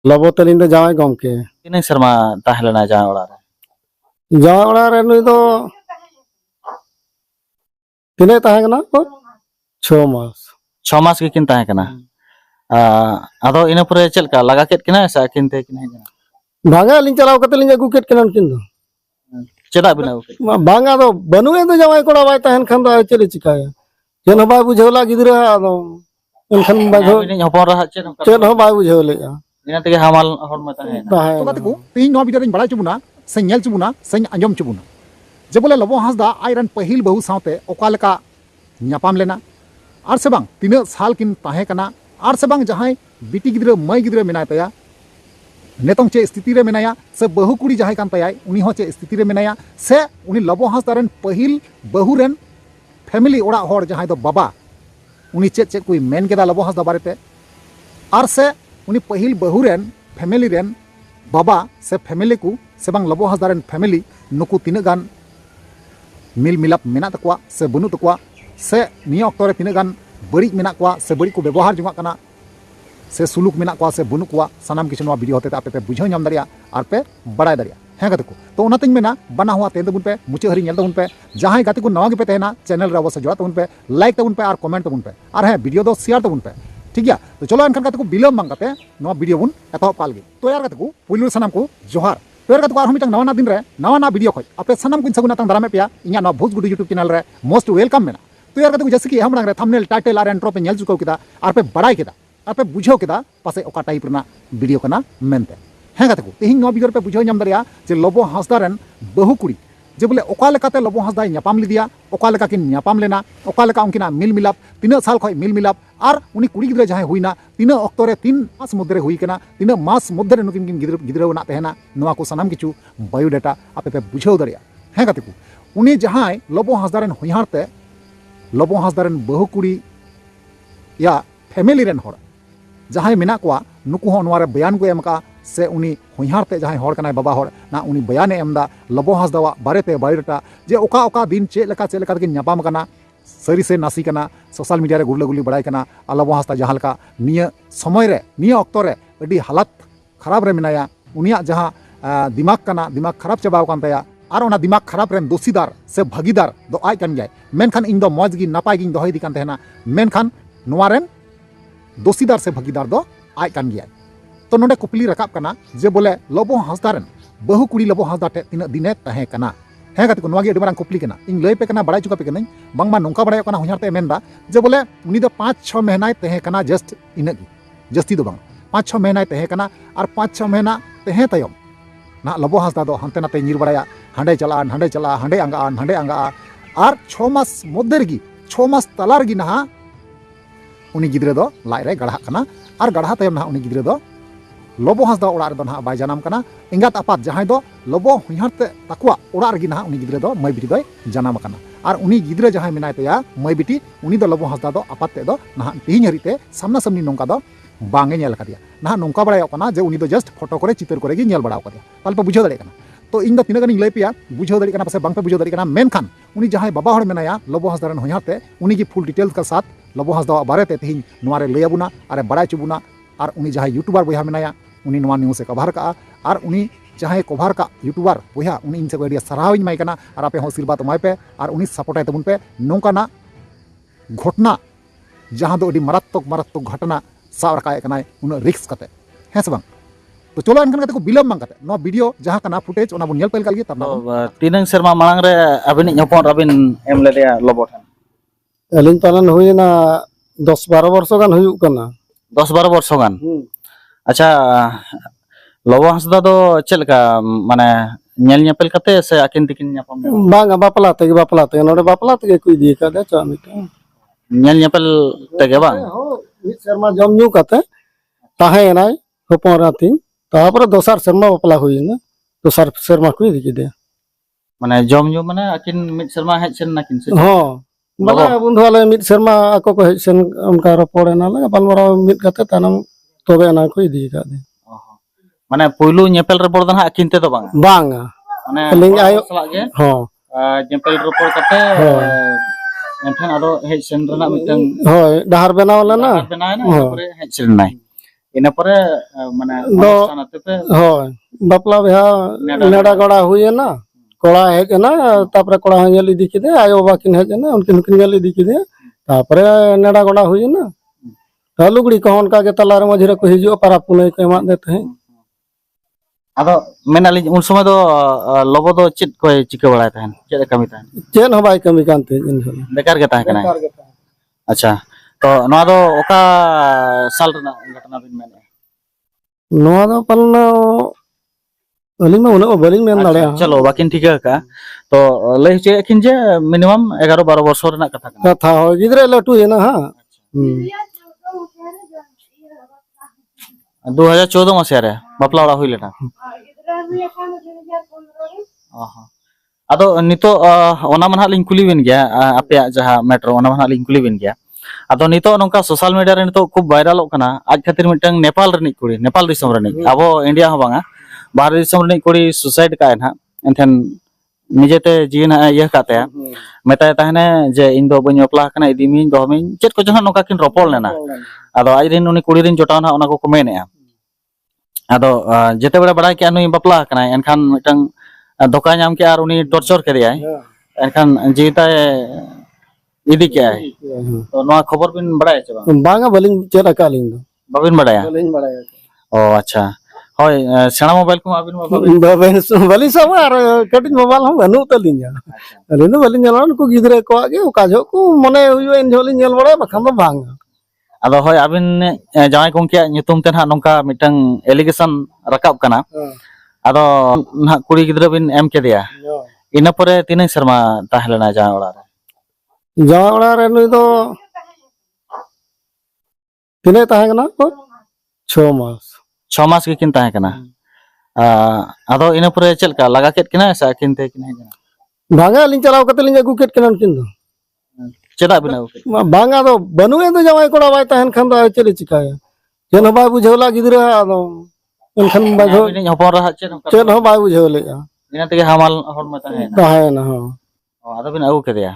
लबो तलिन जावाई गमके तीन शर्मा ताहलेना जावाई ओड़ा जावाई ओड़ा रे नुई दो तिने ताहे कना को 6 मास 6 मास के किन ताहे कना आदो इना पुरे चलका लगा केट किना सा किन ते किन हेजना भांगा लिंग चलाव कते लिंग अगु केट किन किन दो चेदा बिना ओके भांगा दो बनुए दो जावाई कोड़ा बाय ताहन खान दो चले चिकाया जेन बाय बुझौला गिदरा आदो एनखान बाय इनी हपन रहा चेन हो बाय बुझौलेया इना तके हमाल हर मता है तो बात को तीन नो वीडियो बड़ा चुबुना से नेल चुबुना से अंजम चुबुना जे बोले लबो हांसदा आयरन पहिल बहु सावते ओकालका न्यापाम लेना आर से बांग तीन साल किन ताहे कना आर से बांग जहां बिटी गिद्रा मई गिद्रा मेना तया नेतोंग चे स्थिति रे मेनाया से बहु कुड़ी जहां कान तया उनी हो चे स्थिति रे मेनाया से उनी लबो हांसदा रेन पहिल बहु रेन फैमिली ओड़ा होड़ जहां दो बाबा उनी चे चे कोई मेन केदा लबो हांसदा बारेते आर से उनी पहिल बहु रेन फैमिली रेन बाबा से फैमिली को से बांग लबो हांसदा रेन फैमिली नुकु तीन गान मिल मिलाप मेना तकवा से बनु तकवा से निया अक्तरे तीन गान बड़ी मेना कवा से बड़ी को व्यवहार जुंगा कना से सुलुक मेना कवा से बनु कवा सनाम किछु नवा वीडियो होते आपे पे बुझाव नाम दारिया आर पे बड़ाय दारिया हैं गाते को तो ओनातिन मेना बना हुआ तेन तबुन पे मुचे हरी नेल तबुन पे जहां गाते को नवा गे पे तहना चैनल रे अवश्य जोड़ा तबुन पे लाइक तबुन पे और कमेंट तबुन पे और है वीडियो दो शेयर तबुन पे ठीक गया तो चलो एनखान गाते को बिलम मांग गाते नवा वीडियो बुन एतो पाल गे तो यार गाते को पुइलु सनाम को जोहार तो यार गाते को आर मिटंग नवा दिन रे नवा वीडियो खoj आपे सनाम को सगुना तंग दारामे पेया इnya नवा भोज गुडू यूट्यूब चैनल रे मोस्ट वेलकम मेना तो यार गाते जैसे कि हम रे थंबनेल टाइटल और इंट्रो पे नेल चुकाव केदा आर पे बड़ाई केदा आर पे बुझाव केदा पासे ओका टाइप रना वीडियो कना मेनते हैं गाते को तेहिं नो वीडियो पे बुझाव नाम दारिया जे लबो हांसदा रेन बहु कुड़ी जे बोले ओका लेकाते लबो हांसदा न्यापाम लिदिया ओका लेका किन न्यापाम लेना ओका लेका उनकिना मिल मिलाप तीन साल खय मिल मिलाप और उनी कुड़ी गिद्रा जहां हुईना तीन अक्तरे 3 मास मध्य रे हुई कना 3 मास मध्य रे नुकिन किन गिद्रा वना तहना नवा को सनाम किछु बायोडाटा आपे पे बुझाव दारिया हैं गाते को उनी जहां लबो हांसदा रेन हुइहारते लबो हांसदा रेन बहु कुड़ी या फैमिली रेन होड़ जहां मेना कोआ नुकु हो नवारे बयान को एमका से उनी हुइहारते जहां होड़ कनाय बाबा होड़ ना उनी बयान एमदा लबो हांसदा बारेते बायोडाटा जे ओका ओका दिन चे लेका के न्यापाम कना सरी से नासी कना सोशल मीडिया रे गुरला गुली बड़ाय कना लबो हांसदा जहां लका निया समय रे निया अक्तो रे अडी हालत खराब रे मेनाया उनिया जहां दिमाग कना दिमाग खराब चबाव कान तया और ओना दिमाग खराब रेन दोषीदार से भागीदार दो आय कान जाय मेनखान इन दो मौज गी नापाय गी दोहय दी कान तहना मेनखान नोवा रेन दोषीदार से भागीदार दो आय कान गया तो नोडे कुपली रकाब कना जे बोले लबो हांसदा रेन बहु कुड़ी लबो हांसदा टे तीन दिने तहे कना हैं गाते को नोवा गे अडी कुपली कना इन लय पे कना बड़ाय चुका पे कना बांगमा नोंका बड़ाय कना हुइहारते मेनदा जे बोले उनी दो 5-6 महीना तहे कना जस्ट इने जस्ती दो बांग 5-6 महीना तहे कना और 5-6 महीना तहे तयम ना लबो हांसदा दो हांते नाते निर बड़ाया हांडे चला हांडे आंगा और 6 मास मध्य रेगी 6 मास तला रेगी ना उनी गिद्रे दो लाय रे गढ़ा कना और गढ़ा तयम ना उनी गिद्रे दो लबो हांसदा ओड़ा रे दो ना बाय जानाम कना इंगात आपात जहां दो लबो हुइहारते ताकुआ ओड़ा रेगी ना उनी गिद्रे दो मई बिटी दो जानाम कना और उनी गिद्रे जहां मेनाय तया मई बिटी उनी दो लबो हांसदा दो आपात ते दो ना तिहिं हरिते सामना सामनी नोंका दो बांगे नेल कदिया ना नोंका बड़ाय कना जे उनी दो जस्ट फोटो करे चित्र करे गी नेल बड़ाव कदिया पालपा बुझाव दाड़े कना तो इन तीन गानी लय पिया बुझाव दाड़ी पासे बांग पे बुझाव दाड़ी मेनखान उनी जहां बाबा हड़ मेनाया लबो हांसदा रेन हुइहारते उनी की फुल डिटेल्स के साथ लबो हांसदा बारेते तेहिं नोवारे लयबुना और बड़ाय चुबुना और उनी जहां यूट्यूबर बया मेनाया उनी नोवा न्यूज़ से कभार का और उनी जहां कभार का यूट्यूबर बया उनी इनसे अड़ी सराहव माय कना और आपे आशीर्वाद एमाय पे और उनी सपोर्टाय तबुन पे नोंकाना घटना जहां दो अड़ी मारात्मक घटना साव रकाय कनाय उन रिक्स कते हैं से बांग तो चलो एनखान गाते को बिलम मांग काते नो वीडियो जहां कना फुटेज ओना बुन नेल पेल कालगे तब तीन शर्मा मांग रे अबिन ᱧᱟᱯᱚᱱ रबिन एम लेदेया लबो ठन एलिन पालन हुईना 10-12 वर्ष गान हुयुक कना 10-12 वर्ष गान अच्छा लबो हांसदा दो चलका माने नेल नेपल कते से आकिन तिकिन ᱧᱟᱯᱚᱱ बांगा बापला ते नोडे बापला ते को इदी का दे चा मिटा नेल नेपल तेगे बांग मिद शर्मा जम न्यू कते ताहे नाय होपन राती तापर दोसार शर्मा बापला हुईना दोसार शर्मा को इदी दे माने जम न्यू माने आकिन मिद शर्मा हेज सेन नाकिन से हां माने बंधु वाले मिद शर्मा आको को हेज सेन उनका रपोड़े ना लगा बालमरा मिद कते तानम तोबे ना को इदी का दे माने पुइलु नेपल रपोड़ दन आकिन ते तो बांगा बांगा माने लिंग आयो सला गे हां नेपल रपोड़ कते एनठन आरो हेज सेन रना मिटन होय डहार बनाव लेना बनाय ना तारपरे हेज सेन नाय ᱤᱱᱟᱹ ᱯᱚᱨᱮ ᱢᱟᱱᱮ ᱚᱱᱩᱥᱴᱷᱟᱱ ᱟᱛᱮ ᱯᱮ ᱦᱳᱭ ᱵᱟᱯᱞᱟ ᱵᱤᱦᱟ ᱱᱮᱰᱟ ᱜᱚᱲᱟ ᱦᱩᱭᱮᱱᱟ ᱠᱚᱲᱟ ᱦᱮᱡ ᱮᱱᱟ ᱛᱟᱯᱚᱨᱮ ᱠᱚᱲᱟ ᱦᱚᱸ ᱧᱮᱞ ᱤᱫᱤ ᱠᱮᱫᱮ ᱟᱭᱳ ᱵᱟᱵᱟ ᱠᱤᱱ ᱦᱮᱡ ᱮᱱᱟ ᱩᱱᱠᱤᱱ ᱦᱚᱸᱠᱤᱱ ᱧᱮᱞ ᱤᱫᱤ ᱠᱮᱫᱮ ᱛᱟᱯᱚᱨᱮ ᱱᱮᱰᱟ ᱜᱚᱲᱟ ᱦᱩᱭᱮᱱᱟ ᱞᱩᱜᱽᱲᱤ ᱠᱚᱦᱚᱸ ᱚᱱᱠᱟ ᱜᱮ ᱛᱟᱞᱟᱨᱮ ᱢᱟᱹᱡᱷᱤ ᱨᱮᱠᱚ ᱦᱤᱡᱩᱜᱼᱟ ᱯᱟᱨᱟᱵᱽ ᱯᱩᱱᱟᱹᱭ ᱠᱚ ᱮᱢᱟᱫ ᱫᱮ ᱛᱟᱦᱮᱸᱫ ᱟᱫᱚ ᱢᱮᱱᱟᱞᱤᱧ ᱩᱱ ᱥᱚᱢᱚᱭ ᱫᱚ ᱞᱚᱵᱚ ᱫᱚ ᱪᱮᱫ koy ᱪᱤᱠᱟᱹ ᱵᱟᱲᱟᱭ ᱛᱟᱦᱮᱱ ᱪᱮᱫ ᱮ ᱠᱟᱹᱢᱤ ᱛᱟᱦᱮᱱ ᱪᱮᱫ ᱦᱚᱸ ᱵᱟᱭ ᱠᱟᱹᱢᱤ ᱠᱟᱱ ᱛᱟᱦᱮᱸᱫ ᱩᱱ ᱡᱚᱠᱷᱚᱱ ᱵᱮᱠᱟর ᱜᱮ ᱛᱟᱦᱮᱸ ᱠᱟᱱᱟᱭ ᱵᱮᱠᱟᱨ ᱜᱮ ᱛᱟᱦᱮᱸ ᱟᱪᱪᱷᱟ ᱛᱚ ᱱᱚᱣᱟ ᱫᱚ ᱚᱠᱟ ᱥᱟᱞ ᱨᱮᱱᱟᱜ ᱜᱷᱚᱴᱚᱱᱟ ᱵᱤᱱ ᱢᱮᱱᱮᱜᱼᱟ ᱱᱚᱣᱟ ᱫᱚ ᱯᱟᱞᱮᱱ ᱟᱹᱞᱤᱧ ᱢᱟ ᱩᱱᱟᱹᱜ ᱵᱟᱹᱞᱤᱧ ᱢᱮᱱ ᱫᱟᱲᱮᱭᱟᱜᱼᱟ चलो बाकिन ठीक है तो लय होचेय किन जे मिनिमम 11-12 वर्ष रना कथा kana कथा हो गिद्रे लटुएना हाँ 2014 मसिया रे बापला ओड़ा हुई लेना ᱟᱫᱚ ᱱᱤᱛᱚᱜ ᱚᱱᱟ ᱢᱟ ᱱᱟᱦᱟᱜ ᱞᱤᱧ ᱠᱩᱞᱤ ᱵᱤᱱ ᱜᱮᱭᱟ ᱟᱯᱮᱭᱟᱜ ᱡᱟᱦᱟᱸ ᱢᱮᱴᱨᱳ ᱚᱱᱟ ᱢᱟ ᱱᱟᱦᱟᱜ ᱞᱤᱧ ᱠᱩᱞᱤ ᱵᱤᱱ ᱜᱮᱭᱟ ᱟᱫᱚ ᱱᱤᱛᱚᱜ ᱱᱚᱝᱠᱟ ᱥᱳᱥᱟᱞ ᱢᱤᱰᱤᱭᱟ ᱨᱮ ᱱᱤᱛᱚᱜ ᱠᱷᱩᱵ ᱵᱷᱟᱭᱨᱟᱞᱚᱜ ᱠᱟᱱᱟ ᱟᱡ ᱠᱷᱟᱹᱛᱤᱨ ᱢᱤᱫᱴᱟᱝ ᱱᱮᱯᱟᱞ ᱨᱤᱱᱤᱡ ᱠᱩᱲᱤ ᱱᱮᱯᱟल ᱫᱤᱥᱚᱢ ᱨᱤᱱᱤᱡ ᱟᱵᱚ ᱤᱱᱰᱤया ᱦᱚᱸ ᱵᱟᱝᱟ ᱵᱟᱦᱨᱮ ᱫᱤᱥᱚᱢ ᱨᱤᱱᱤᱡ ᱠᱩᱲᱤ सुसाइड ᱠᱟᱜᱼᱟᱭ ᱱᱟᱦᱟᱜ ᱮᱱᱠᱷᱟᱱ ᱱᱤᱡᱮᱛᱮ ᱡᱤᱭᱚᱱ ᱤᱭᱟᱹ ᱠᱟᱜ ᱛᱟᱭᱟ ᱢᱮᱛᱟᱭ ᱛᱟᱦᱮᱱᱮ ᱡᱮ ᱤᱧ ᱫᱚ ᱵᱟᱹᱧ ᱵᱟᱯᱞᱟ ᱟᱠᱟᱱᱟ ᱤᱫᱤᱢᱤᱧ ᱫᱚᱦᱚᱢᱤᱧ ᱪᱮᱫ ᱠᱚ ᱡᱟᱦᱟᱸ ᱱᱚᱝᱠᱟ ᱠᱤᱱ ᱨᱚᱯᱚᱲ ᱞᱮᱱᱟ ᱟᱫᱚ ᱟᱡ ᱨᱤᱱ ᱩᱱᱤ ᱠᱩᱲᱤ ᱨᱤᱱ ᱡᱚᱴᱟᱣ ᱱᱟᱦᱟᱜ ᱚᱱᱟ ᱠᱚᱠᱚ ᱢᱮᱱᱮᱜᱼᱟ ᱟᱫᱚ ᱡᱮᱛᱮ ᱵᱮᱲᱟ ᱵᱟᱲᱟᱭ ᱠᱮᱜᱼᱟ ᱱᱩᱭ ᱵᱟᱯᱞᱟ ᱟᱠᱟᱱᱟᱭ ᱮᱱᱠᱷᱟन ᱢᱤᱫᱴᱟᱝ ᱫᱷᱳᱠᱟ ᱧᱟᱢ ᱠᱮᱜᱼᱟ ᱟᱨ ᱩᱱᱤ ᱴᱚᱨᱪᱟᱨ ᱠᱮᱫᱮᱭᱟᱭ एनखान जीताय इदी क्या है तो नवा खबर बिन बड़ाय चे बांग बांगा बलिंग चेक अकालिंग दो बाबिन बड़ाया बलिंग बड़ाया ओ अच्छा होय सेना मोबाइल को अबिन बलिंग सब और कटिंग मोबाइल हम गनु तलिंगा अलिंग बलिंग जलान को गिदरे को आगे उकाजो को मने हुयो इन झोलिंग जल बड़ा बखान दो बांग अदो होय अबिन जाय गोंके nyutum te ना नोंका मिटang एलिगेशन रकाब कना अदो ना कुड़ी गिदरे बिन एम केदिया ina pore tinang serma tahelena jawa oड़ा रे जावा ओड़ा रे नुई दो तिने ताहे कना को 6 मास 6 मास के किन ताहे कना अदो ina pore चलका लगा केट किना सा किन ते किन हेजना बांगा लिंग चलाव कते लिंग अगु केट कना किन दो चेदा बिना ओके बांगा दो बनुए दो जावाय कोड़ा वाय ताहेन खान दो चले चिकाया जेन हो बाय बुझौला गिदरे आदो एनखान बाजो बिन हपन रहा चेन हो बाय बुझौलेया ina tege hamal hor ma tahe na ताहेन हो ado bin agu kedia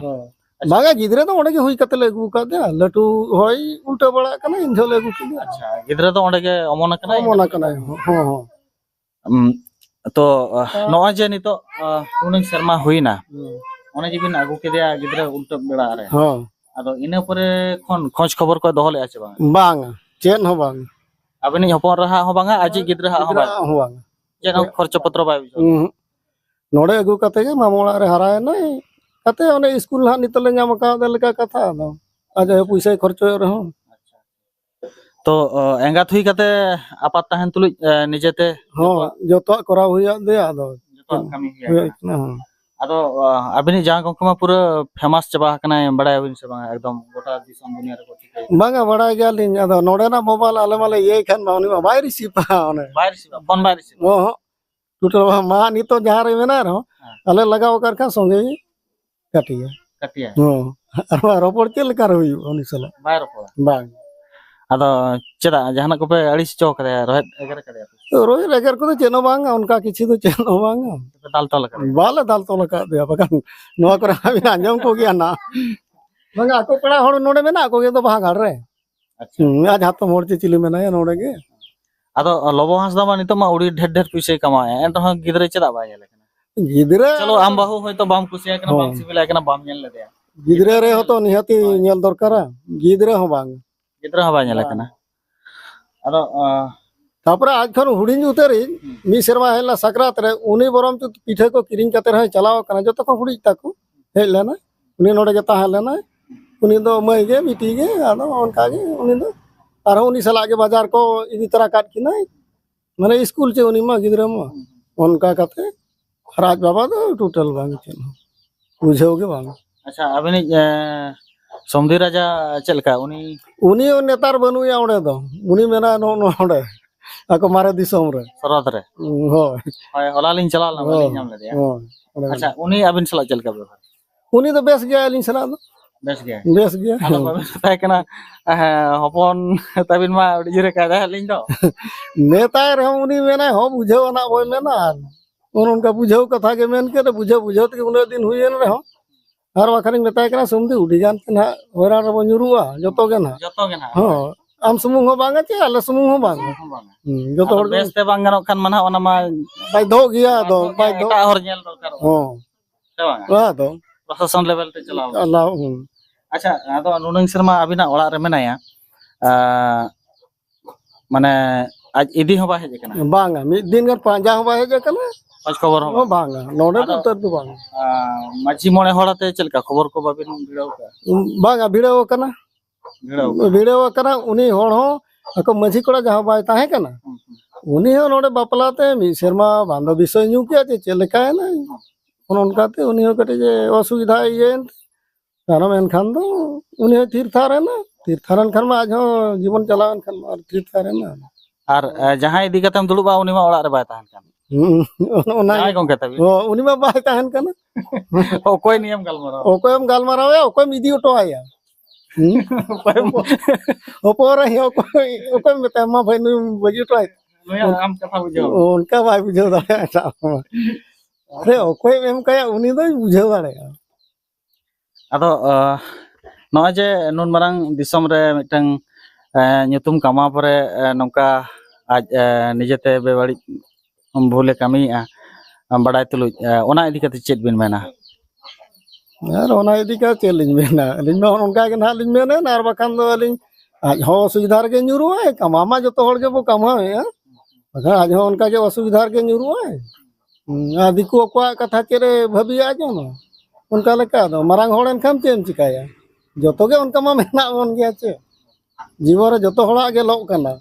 बागा गिदरे तो ओडे के हुई कते ले अगु का दे लटू होय उल्टा बड़ा कना इन झोले अगु के अच्छा गिदरा तो ओडे के अमोना कना मोना कना हो हो तो नोआ जे नितो उनिंग शर्मा हुईना ओने जे बिन आगु केदिया गिदरा उल्टा बेड़ा रे हो आदो इना परे खन खोज खबर को दोहले आछे बांग बांग चेन हो बांग अबिन हपन रहा हो बांगा आजी गिदरा हा हो बांग जेन खर्च पत्र बाय नोड़े अगु कते के मामोड़ा रे हराय ना कते ओने स्कूल हा नितले नाम का दे लका कथा दो आज पैसा खर्चो रहो तो एंगात हुई कते आपात तहन तुलु निजेते हो जतो करा हुया दे आदो जतो कमी हुया आदो अबिन जहां कोमा पूरा फेमस चबा कना बड़ाय बिन से बांगा एकदम गोटा दिसम दुनिया रे को ठीक बांगा बड़ा गया लिंग आदो नोड़े ना मोबाइल आले माले ये खान माउनी बाय रिसीव पा ओने बाय रिसीव फोन बाय रिसीव ओ टोटल मा नितो जहां रे मेना रहो आले लगाव कर का संगे कटिया कटिया हो और रोपड़ के लकार हुई उनी सला बाय रोपड़ बांग आदो चेदा जहाना को पे अड़िस चौक रे रोहित एगर करे तो रोई लेकर को चेनो बांग उनका किछि तो चेनो बांग दाल तो लगा बाले दाल तो लगा दे बकान नोआ करे आबिन आंजम को गया ना बांगा को पड़ा होड़ नोडे मेना को के तो बहा घर रे अच्छा आज हाथ तो मोड़ चिली मेना या नोडे के आदो लोबो हांसदा मा नितो मा उड़ी ढेर ढेर पैसे कमाए एन तो गिदरे चेदा बाय ले गिदरे चलो आम बाहु होय तो बाम कुसिया कना बाम सिबिला कना बाम नेल ले दे गिदरे रे हो तो निहती नेल दरकारा गिदरे हो बांग गिदरा हवा नेल कना आदो तापर आज खन हुडिंग उतरी मी सेरमा हेला सकरात रे उनी बरम तो पीठे को किरिंग कते रहे चलाव कना जतो को हुडी ताको हे लेना उनी नोडे के ताहे लेना उनी दो मई गे मिटी गे आदो उनका गे उनी दो आर उनी सला के बाजार को इदी तरह काट की नहीं माने स्कूल चे उनी मा गिदरे मा उनका कते राज बाबा तो टोटल बांग चेन बुझोगे बांग अच्छा अबिन समधी राजा चलका उनी उनी नेतार बनुया ओडे दो उनी मेना नो नो ओडे आको मारे दिसोम रे सरद रे हो होय होला लिन चला ना लिन नाम ले दिया हो अच्छा उनी अबिन सला चलका व्यवहार उनी तो बेस गया लिन सला दो बेस गया बेस गया आलो बाबे ताय कना हपन तबिन मा उडी रे का लिन दो नेता रे उनी मेना हो बुझो ना बोय मेना उनका बुझो कथा के मेन के बुझो बुझो के उन दिन हुई रे हो हर वखरिन बताय कना सुमदी उडी जान ना होरा रे बनुरुआ जतो के ना जतो के ना हो am sumung ho banga che ala sumung ho banga joto hor beste bang ganok kan mana ona ma bai do gya do bai do eta hor nyel dokar ho se bang wa do proseson level te chalaw Allah acha ado nunung serma abina orak re menaya mane aj idi ho ba hej kana banga mid din gar panja ho bai je kana khoj khobor ho ho banga node do tar do banga maji mone horate chelka khobor ko babin bidau ka banga video kana video kana uni hor ho ako maji kola jaha bai tahe kana uni ho node bapla te mi serma bando bisoy nyu kya che chelka na onka te uni ho kate je asubidha yen karam en khan do uni ho tirtharan khan ma aj ho जीवन चलावन khan ma tirtharan na ar jahan idi katam duluba uni ma orak re bai tahan kan ona jai gongke tabi uni ma bai tahan kana okoy niyam galmara okoyam galmarao ya okoyam idi oto aya opora hi okoy meta ma bhai nu baji oto ay am katha bujau उनका भाई बुझे दाड़े अरे ओकोय M कया उनी दो बुझे दाड़े ado noy je nun marang disom re mitang nyutum kama pore nongka aj nijete bebari bhule kami badai tulu ona idi kate chet bin mena यार ओना इदी का चैलेंज मेना लिन में उनका के ना लिन में ना आर बखान दो लिन आज हो सुविधा के न्यूरो है कमामा जो तो हर के वो कमा है बखा आज हो उनका के असुविधा के न्यूरो है आदि को कथा चेरे भबी आ जो ना उनका लेका दो मरांग होड़न खाम चेम चिकाया जो तो के उनका मा मेना बन गया चे जीवन रे जो तो होड़ा के लोक कना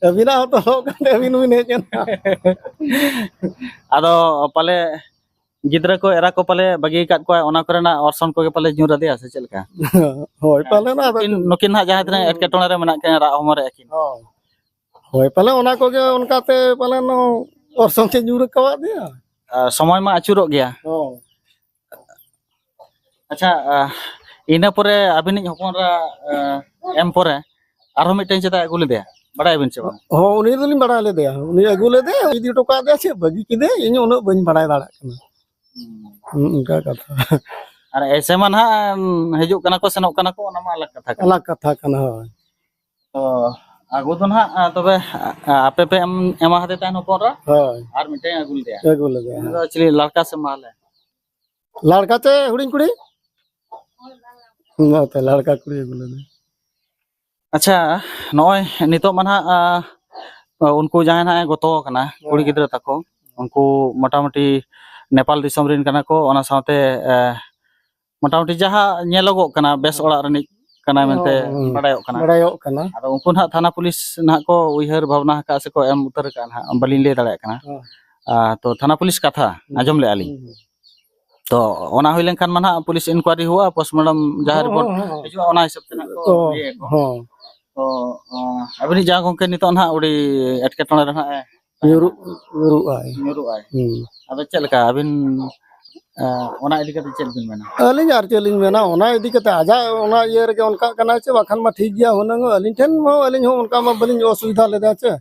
अभी ना हो तो लोक कने अभी नु ने जना ado pale gidra ko era ko pale bagi kat ko ona korena orson ko ke pale nyura dia se chelka होय पाले ना nukin ha jahan tena etketone re menak ke ra homor re akin होय पाले ओना को के उनका ते पाले नो और संग न्यूर कवा दिया somoy ma achurok gaya हो acha ina pore abini hopon ra em pore arho miten cheta agule dia badai bin che bang हो उनी तो बड़ा ले दिया उनी अगु ले दे इदी टोका दे छे बगी किदे इन उन बन बड़ा दाड़ा कना उनका कथा ar ese man ha hejuk kana ko senok kana ko ona ma alag katha kana अलग कथा कना हो to agu don ha tobe ape pe ema hate tan hopon ra हो ar miten agul dia अगु ले दे do chili ladka se male लड़का ते हुडिन कुड़ी ना ते लड़का कुड़ी अगु ले दे acha noy nitok man ha unku jahan ha goto kana kuri gidra tako unku motamoti Nepal disom rin kana ko ona saute motamoti jaha nyelogok kana bes orak renik kana mente badayok kana बड़ा यो कना ado unku na thana pulis na ko uihar bhavna ka se ko em utar kan ha balin le dare kana to thana pulis katha ajom le ali to ona hoilen kan man ha pulis inquiry hua postmortem jaha report hijua ona hisab tena ko iye ko हो to abini jaha gongke nitok na uri etketone re na न्यूरु न्यूरु आए nyuruh ay ado chet leka abin ona idi kate chet bin mena अलिंग आर चलिंग मेना ओना इदी कते आजा ओना ये रे उनका कना छे बखन मा ठीक गया होनंग अलिंग ठन मो अलिंग हो उनका मा बलिंग असुविधा ले दा छे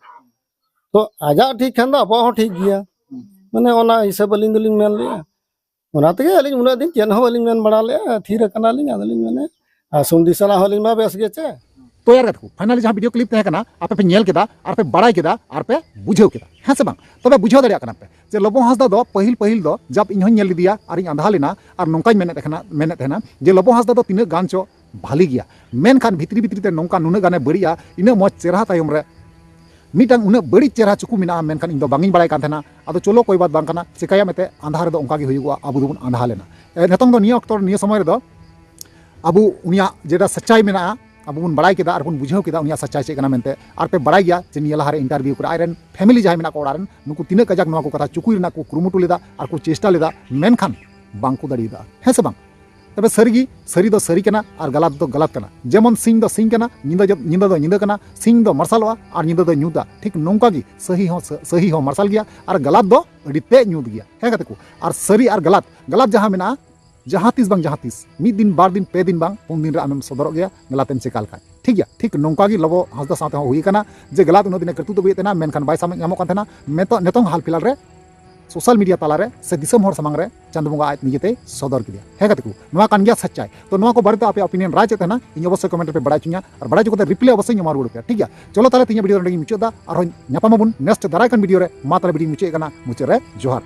तो आजा ठीक खन दा अब हो ठीक गया माने ओना हिसाब अलिंग दुलिंग मेन लिया ओना तके अलिंग उना दिन चेन हो अलिंग मेन बड़ा ले थीर कना लिंग अलिंग मेने आसुम दिसला होलिंग मा बेस गे छे तो यार को फाइनली जहां वीडियो क्लिप तहे कना आपे पे नेल केदा आर पे बड़ाई केदा आर पे बुझेव केदा हां से बांग तबे बुझेव दरिया कना पे जे लबो हासदा दो पहिल दो जब इन हन नेल दिया आर इन आंधा लेना आर नोंका मेने तेना जे लबो हासदा दो तिने गान चो भाली गया मेन खान भित्री ते नोंका नुने गाने बड़िया इने मज चेहरा तायम रे मिटांग उन्हें बड़ी चेहरा चुकू मिना मेनखान इन दो बांगिन बड़ाई कान थेना अदो चलो कोई बात बांग कना चिकाया मेते आंधा रे दो उनका गे हुयुआ अबु दोबन आंधा लेना नेतोंग दो निया अक्तर निया समय रे दो अबु उनिया जेदा सच्चाई मेना अब बन बड़ाई केदा और बन बुझेव केदा उनिया सच्चाई चेक मेनते आर पे बड़ाई गया जे निया लहारे इंटरव्यू करे आयरन फैमिली जहां मेना को ओड़ारन नुकु तिना कजाक नवा को कथा चुकुई रना को कुरुमुटु लेदा आर को चेष्टा लेदा मेनखान बांको दड़ीदा है से बांग तबे सरी दो सरी कना और गलत दो गलत कना जेमन सिंह दो सिंह कना निंदा दो निंदा कना सिंह दो मरसालवा और निंदा दो न्यूदा ठीक नोंका गी सही हो मरसाल गया और गलत दो अड़ी ते न्यूद गया है कते को और सरी और गलत जहां मेना जहां तीस बांग जहां तीस मिद दिन बार दिन पे दिन बांग पुन दिन रे आमेम सदरक गया गलतेम चिकाल का ठीक गया ठीक नोंका गी लबो हासदा साथे हुई कना जे गलत उन दिन करतु तो बेतना मेनखान बाय साम नामो कान थना नेतोंग हाल फिलहाल रे सोशल मीडिया तालारे से दिसम हर सामांग रे चांद बंगा आज निजेते सदर किया है गतिकु नवा कान गया सच्चाई तो नवा को बारे आपे ओपिनियन राय चेतना इन अवश्य कमेंट पे बड़ा चुनिया और बड़ा चुकते रिप्लाई अवश्य ᱧᱟᱢ ᱨᱩᱣᱟᱹᱲ ᱯᱮ ᱴᱷᱤᱠ ᱜᱮᱭᱟ चलो ताले तीन वीडियो ᱨᱮ ᱢᱩᱪᱟᱹᱫ ᱫᱟ ᱟᱨᱦᱚᱸ ᱧᱟᱯᱟᱢᱟᱵᱚᱱ नेक्स्ट दाराय कान वीडियो रे मा ताले वीडियो मुचाᱹᱫ ᱠᱟᱱᱟ मुचाᱹᱫ रे जोहार